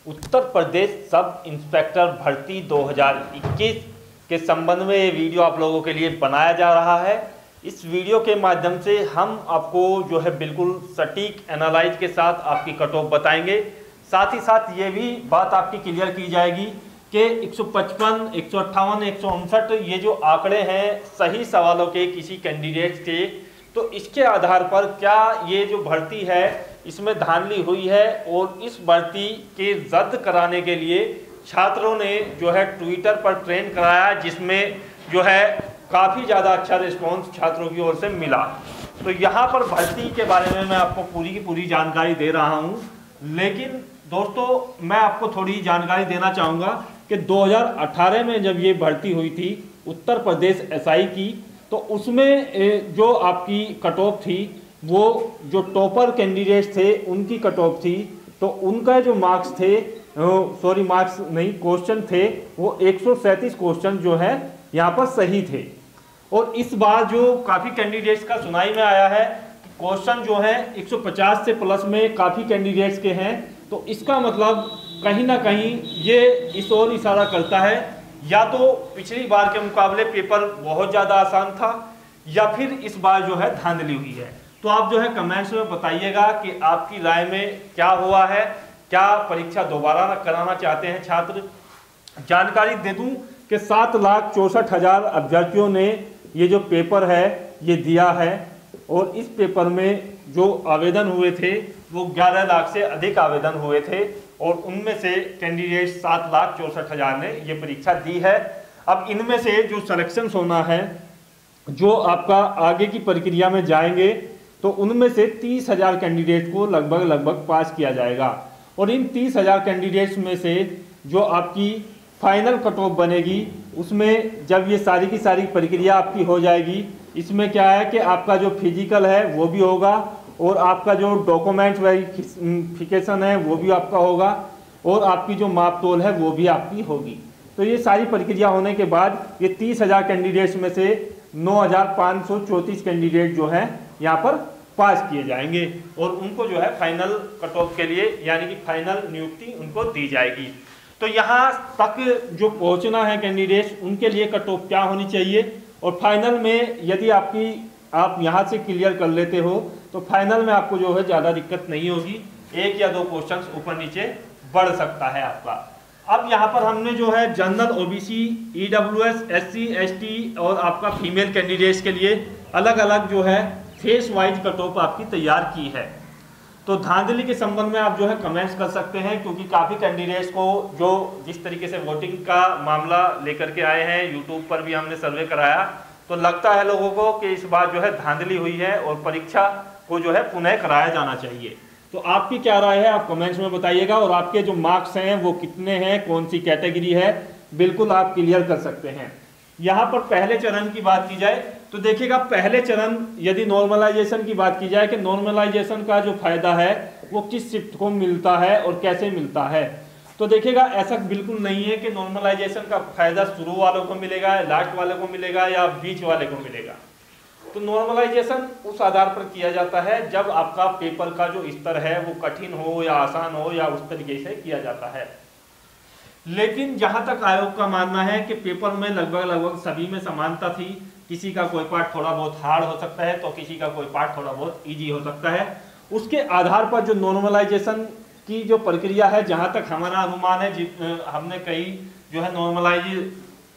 Uttar Pradesh sub inspector भर्ती 2021 के संबंध में ये वीडियो आप लोगों के लिए बनाया जा रहा है। इस वीडियो के माध्यम से हम आपको जो है बिल्कुल सटीक एनालाइज के साथ आपकी कट ऑफ बताएंगे। साथ ही साथ ये भी बात आपकी क्लियर की जाएगी कि 155, 158, 159 ये जो आंकड़े हैं सही सवालों के किसी कैंडिडेट के, तो इसके आधार पर क्या ये जो भर्ती है इसमें धांधली हुई है और इस भर्ती के रद्द कराने के लिए छात्रों ने जो है ट्विटर पर ट्रेंड कराया, जिसमें जो है काफ़ी ज़्यादा अच्छा रिस्पॉन्स छात्रों की ओर से मिला। तो यहाँ पर भर्ती के बारे में मैं आपको पूरी की पूरी जानकारी दे रहा हूँ, लेकिन दोस्तों मैं आपको थोड़ी जानकारी देना चाहूँगा कि 2018 में जब ये भर्ती हुई थी उत्तर प्रदेश एसआई की, तो उसमें जो आपकी कट ऑफ थी वो जो टॉपर कैंडिडेट थे उनकी कट ऑफ थी, तो उनका जो मार्क्स थे, सॉरी मार्क्स नहीं क्वेश्चन थे, वो 137 क्वेश्चन जो है यहाँ पर सही थे। और इस बार जो काफ़ी कैंडिडेट्स का सुनाई में आया है क्वेश्चन जो है 150 से प्लस में काफ़ी कैंडिडेट्स के हैं, तो इसका मतलब कहीं ना कहीं ये इस ओर इशारा करता है या तो पिछली बार के मुकाबले पेपर बहुत ज़्यादा आसान था या फिर इस बार जो है धांधली हुई है। तो आप जो है कमेंट्स में बताइएगा कि आपकी राय में क्या हुआ है, क्या परीक्षा दोबारा कराना चाहते हैं छात्र। जानकारी दे दूं कि 7,64,000 अभ्यर्थियों ने ये जो पेपर है ये दिया है और इस पेपर में जो आवेदन हुए थे वो 11 लाख से अधिक आवेदन हुए थे और उनमें से कैंडिडेट 7,64,000 ने ये परीक्षा दी है। अब इनमें से जो सिलेक्शन होना है, जो आपका आगे की प्रक्रिया में जाएंगे, तो उनमें से 30,000 कैंडिडेट को लगभग पास किया जाएगा और इन 30,000 कैंडिडेट्स में से जो आपकी फाइनल कट ऑफ बनेगी उसमें जब ये सारी की सारी प्रक्रिया आपकी हो जाएगी, इसमें क्या है कि आपका जो फिजिकल है वो भी होगा और आपका जो डॉक्यूमेंट वेरिफिकेशन है वो भी आपका होगा और आपकी जो माप तोल है वो भी आपकी होगी। तो ये सारी प्रक्रिया होने के बाद ये 30,000 कैंडिडेट्स में से 9,534 कैंडिडेट जो है यहाँ पर पास किए जाएंगे और उनको जो है फाइनल कट ऑफ के लिए यानी कि फाइनल नियुक्ति उनको दी जाएगी। तो यहाँ तक जो पहुँचना है कैंडिडेट्स, उनके लिए कट ऑफ क्या होनी चाहिए और फाइनल में यदि आप यहाँ से क्लियर कर लेते हो तो फाइनल में आपको जो है ज़्यादा दिक्कत नहीं होगी, 1 या 2 क्वेश्चंस ऊपर नीचे बढ़ सकता है आपका। अब यहाँ पर हमने जो है general, OBC, EWS, SC, ST और आपका फीमेल कैंडिडेट्स के लिए अलग अलग जो है फेस वाइज कट ऑफ आपकी तैयार की है। तो धांधली के संबंध में आप जो है कमेंट्स कर सकते हैं, क्योंकि काफ़ी कैंडिडेट्स को जो जिस तरीके से वोटिंग का मामला लेकर के आए हैं, यूट्यूब पर भी हमने सर्वे कराया, तो लगता है लोगों को कि इस बार जो है धांधली हुई है और परीक्षा को जो है पुनः कराया जाना चाहिए। तो आपकी क्या राय है आप कमेंट्स में बताइएगा और आपके जो मार्क्स हैं वो कितने हैं, कौन सी कैटेगरी है, बिल्कुल आप क्लियर कर सकते हैं। यहाँ पर पहले चरण की बात की जाए तो देखिएगा, पहले चरण यदि नॉर्मलाइजेशन की बात की जाए कि नॉर्मलाइजेशन का जो फायदा है वो किस शिफ्ट को मिलता है और कैसे मिलता है, तो देखिएगा ऐसा बिल्कुल नहीं है कि नॉर्मलाइजेशन का फायदा शुरू वालों को मिलेगा, लास्ट वाले को मिलेगा या बीच वाले को मिलेगा। तो नॉर्मलाइजेशन उस आधार पर किया जाता है जब आपका पेपर का जो स्तर है वो कठिन हो या आसान हो या उस तरीके से किया जाता है। लेकिन जहां तक आयोग का मानना है कि पेपर में लगभग सभी में समानता थी, किसी का कोई पार्ट थोड़ा बहुत हार्ड हो सकता है तो किसी का कोई पार्ट थोड़ा बहुत इजी हो सकता है, उसके आधार पर जो नॉर्मलाइजेशन की जो प्रक्रिया है, जहां तक हमारा अनुमान है, हमने कई जो है नॉर्मलाइज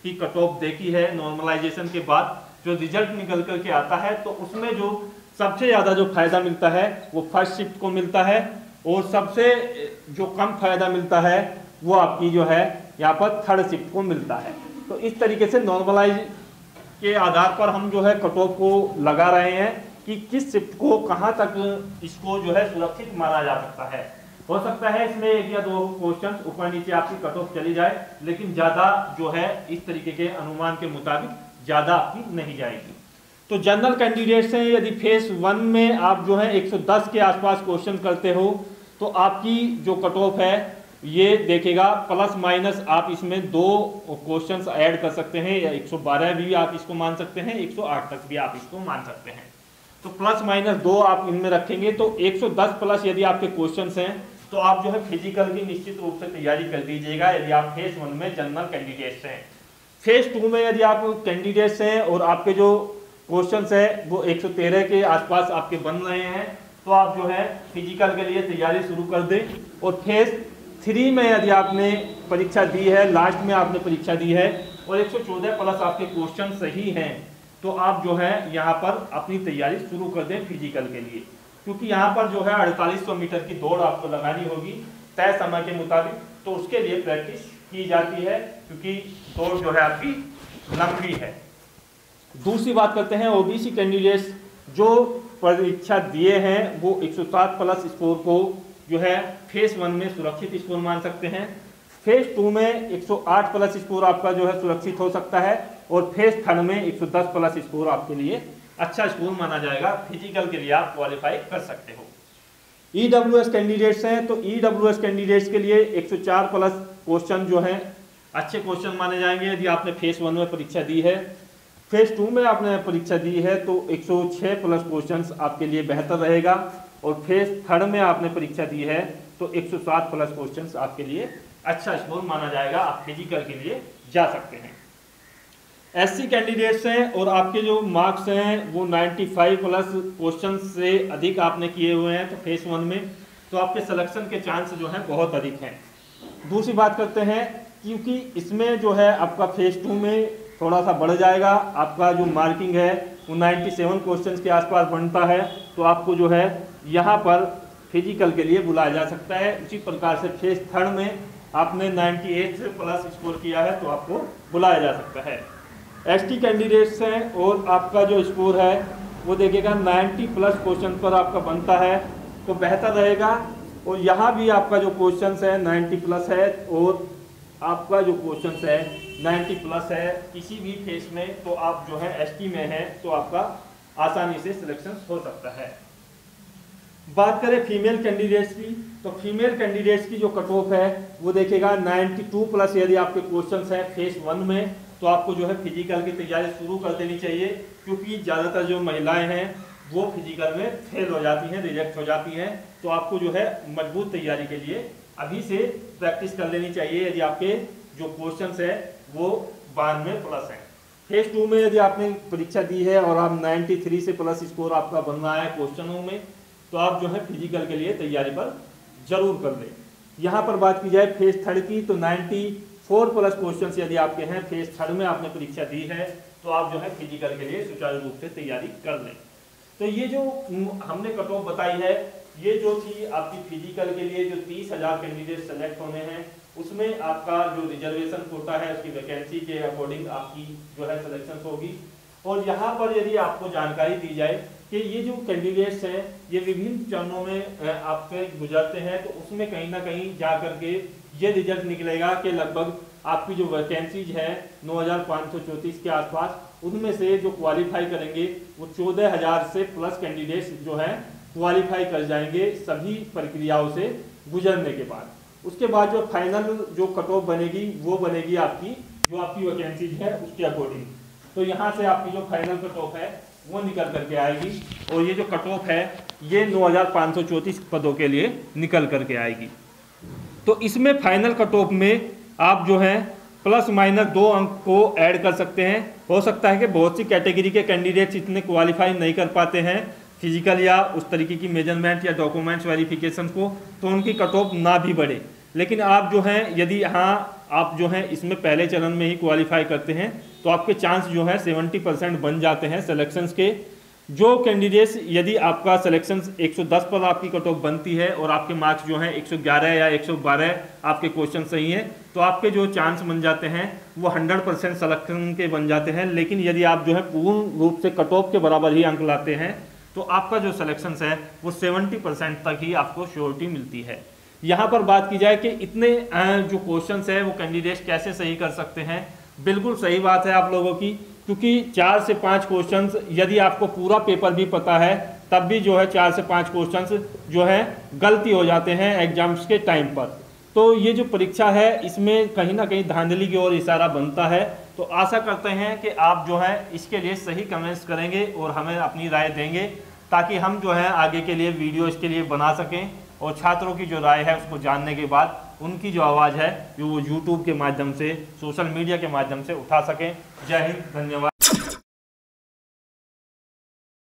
की कट ऑफ देखी है, नॉर्मलाइजेशन के बाद जो रिजल्ट निकल करके आता है तो उसमें जो सबसे ज़्यादा जो फायदा मिलता है वो फर्स्ट शिफ्ट को मिलता है और सबसे जो कम फायदा मिलता है वो आपकी जो है यहाँ पर थर्ड शिफ्ट को मिलता है। तो इस तरीके से नॉर्मलाइज के आधार पर हम जो है कट ऑफ को लगा रहे हैं कि किस शिफ्ट को कहाँ तक इसको जो है सुरक्षित माना जा सकता है। हो सकता है इसमें 1 या 2 क्वेश्चन ऊपर नीचे आपकी कट ऑफ चली जाए, लेकिन ज़्यादा जो है इस तरीके के अनुमान के मुताबिक ज़्यादा आपकी नहीं जाएगी। तो जनरल कैंडिडेट्स हैं, यदि फेस 1 में आप जो है 110 के आसपास क्वेश्चन करते हो तो आपकी जो कट ऑफ है ये देखेगा प्लस माइनस आप इसमें 2 क्वेश्चंस ऐड कर सकते हैं, या 112 भी आप इसको मान सकते हैं, 108 तक भी आप इसको मान सकते हैं। तो प्लस माइनस 2 आप इनमें रखेंगे तो 110 प्लस यदि आपके क्वेश्चंस हैं तो आप जो है फिजिकल की निश्चित रूप से तैयारी कर दीजिएगा यदि आप फेज 1 में जनरल कैंडिडेट्स हैं। फेज 2 में यदि आप कैंडिडेट्स हैं और आपके जो क्वेश्चंस है वो 113 के आसपास आपके बन रहे हैं, तो आप जो है फिजिकल के लिए तैयारी शुरू कर दें। और फेज 3 में यदि आपने परीक्षा दी है, लास्ट में आपने परीक्षा दी है और 114 प्लस आपके क्वेश्चन सही हैं, तो आप जो है यहाँ पर अपनी तैयारी शुरू कर दें फिजिकल के लिए, क्योंकि यहाँ पर जो है 4800 मीटर की दौड़ आपको लगानी होगी तय समय के मुताबिक। तो उसके लिए प्रैक्टिस की जाती है क्योंकि दौड़ जो है आपकी लंबी है। दूसरी बात करते हैं ओबीसी कैंडिडेट्स जो परीक्षा दिए हैं वो 107 प्लस स्कोर को जो है फेज 1 में सुरक्षित स्कोर मान सकते हैं। फेज 2 में 108 प्लस स्कोर आपका जो है सुरक्षित हो सकता है और फेज 3 में 110 प्लस स्कोर आपके लिए अच्छा स्कोर माना जाएगा। फिजिकल के लिए आप क्वालिफाई कर सकते हो। ईडब्ल्यूएस कैंडिडेट्स हैं तो ईडब्ल्यूएस कैंडिडेट्स के लिए 104 प्लस क्वेश्चन जो हैं अच्छे क्वेश्चन माने जाएंगे यदि आपने फेज 1 में परीक्षा दी है। फेज 2 में आपने परीक्षा दी है तो 106 प्लस क्वेश्चंस आपके लिए बेहतर रहेगा और फेज 3 में आपने परीक्षा दी है तो 107 प्लस क्वेश्चंस आपके लिए अच्छा स्कोर माना जाएगा। आप फिजिकल के लिए जा सकते हैं। एससी कैंडिडेट्स हैं और आपके जो मार्क्स हैं वो 95 प्लस क्वेश्चन से अधिक आपने किए हुए हैं तो फेज 1 में तो आपके सिलेक्शन के चांस जो हैं बहुत अधिक हैं। दूसरी बात करते हैं क्योंकि इसमें जो है आपका फेज 2 में थोड़ा सा बढ़ जाएगा, आपका जो मार्किंग है वो 97 क्वेश्चन के आसपास बनता है, तो आपको जो है यहाँ पर फिजिकल के लिए बुलाया जा सकता है। उसी प्रकार से फेज 3 में आपने 98 से प्लस स्कोर किया है तो आपको बुलाया जा सकता है। एसटी कैंडिडेट्स हैं और आपका जो स्कोर है वो देखिएगा 90 प्लस क्वेश्चन पर आपका बनता है तो बेहतर रहेगा। और यहाँ भी आपका जो क्वेश्चन है 90 प्लस है और आपका जो क्वेश्चन है 90 प्लस है किसी भी फेस में, तो आप जो है एसटी में है तो आपका आसानी से सिलेक्शन हो सकता है। बात करें फीमेल कैंडिडेट्स की तो फीमेल कैंडिडेट्स की जो कट ऑफ है वो देखिएगा 92 प्लस यदि आपके क्वेश्चंस हैं फेज 1 में तो आपको जो है फिजिकल की तैयारी शुरू कर देनी चाहिए, क्योंकि ज़्यादातर जो महिलाएं हैं वो फिजिकल में फेल हो जाती हैं, रिजेक्ट हो जाती हैं। तो आपको जो है मजबूत तैयारी के लिए अभी से प्रैक्टिस कर लेनी चाहिए यदि आपके जो क्वेश्चंस है वो 92 प्लस हैं। फेज 2 में यदि आपने परीक्षा दी है और आप 93 से प्लस स्कोर आपका बन रहा है क्वेश्चनों में, तो आप जो है फिजिकल के लिए तैयारी पर जरूर कर लें। यहाँ पर बात की जाए फेज 3 की तो 94 प्लस क्वेश्चन यदि आपके हैं फेज 3 में आपने परीक्षा दी है तो आप जो है फिजिकल के लिए सुचारू रूप से तैयारी कर लें। तो ये जो हमने कट ऑफ बताई है ये जो थी आपकी फिजिकल के लिए जो 30,000 कैंडिडेट सेलेक्ट होने हैं उसमें आपका जो रिजर्वेशन कोटा है उसकी वैकेंसी के अकॉर्डिंग आपकी जो है सिलेक्शन होगी। और यहाँ पर यदि आपको जानकारी दी जाए कि ये जो कैंडिडेट्स हैं ये विभिन्न चरणों में आपसे गुजरते हैं, तो उसमें कहीं ना कहीं जा करके ये रिजल्ट निकलेगा कि लगभग आपकी जो वैकेंसीज है 9,534 के आसपास, उनमें से जो क्वालिफाई करेंगे वो 14,000 से प्लस कैंडिडेट्स जो हैं क्वालिफाई कर जाएंगे सभी प्रक्रियाओं से गुजरने के बाद। उसके बाद जो फाइनल जो कट ऑफ बनेगी वो बनेगी आपकी जो आपकी वैकेंसीज है उसके अकॉर्डिंग। तो यहाँ से आपकी जो फाइनल कट ऑफ है वो निकल करके आएगी और ये जो कट ऑफ है ये 9,534 पदों के लिए निकल करके आएगी। तो इसमें फाइनल कट ऑफ में आप जो है प्लस माइनस 2 अंक को ऐड कर सकते हैं। हो सकता है कि बहुत सी कैटेगरी के कैंडिडेट्स इतने क्वालिफाई नहीं कर पाते हैं फिजिकल या उस तरीके की मेजरमेंट या डॉक्यूमेंट्स वेरिफिकेशन को, तो उनकी कट ऑफ ना भी बढ़े। लेकिन आप जो हैं यदि आप जो हैं इसमें पहले चरण में ही क्वालिफाई करते हैं तो आपके चांस जो है 70% बन जाते हैं सिलेक्शंस के। जो कैंडिडेट्स यदि आपका सिलेक्शन 110 पर आपकी कट ऑफ बनती है और आपके मार्क्स जो हैं 111 या 112 आपके क्वेश्चन सही हैं, तो आपके जो चांस बन जाते हैं वो 100% सिलेक्शन के बन जाते हैं। लेकिन यदि आप जो है पूर्ण रूप से कट ऑफ के बराबर ही अंक लाते हैं तो आपका जो सिलेक्शन है वो 70% तक ही आपको श्योरिटी मिलती है। यहाँ पर बात की जाए कि इतने जो क्वेश्चन है वो कैंडिडेट्स कैसे सही कर सकते हैं, बिल्कुल सही बात है आप लोगों की, क्योंकि 4 से 5 क्वेश्चंस यदि आपको पूरा पेपर भी पता है तब भी जो है 4 से 5 क्वेश्चंस जो है गलती हो जाते हैं एग्जाम्स के टाइम पर। तो ये जो परीक्षा है इसमें कहीं ना कहीं धांधली की ओर इशारा बनता है। तो आशा करते हैं कि आप जो है इसके लिए सही कमेंट्स करेंगे और हमें अपनी राय देंगे ताकि हम जो है आगे के लिए वीडियो इसके लिए बना सकें और छात्रों की जो राय है उसको जानने के बाद उनकी जो आवाज़ है वो यूट्यूब के माध्यम से, सोशल मीडिया के माध्यम से उठा सकें। जय हिंद, धन्यवाद।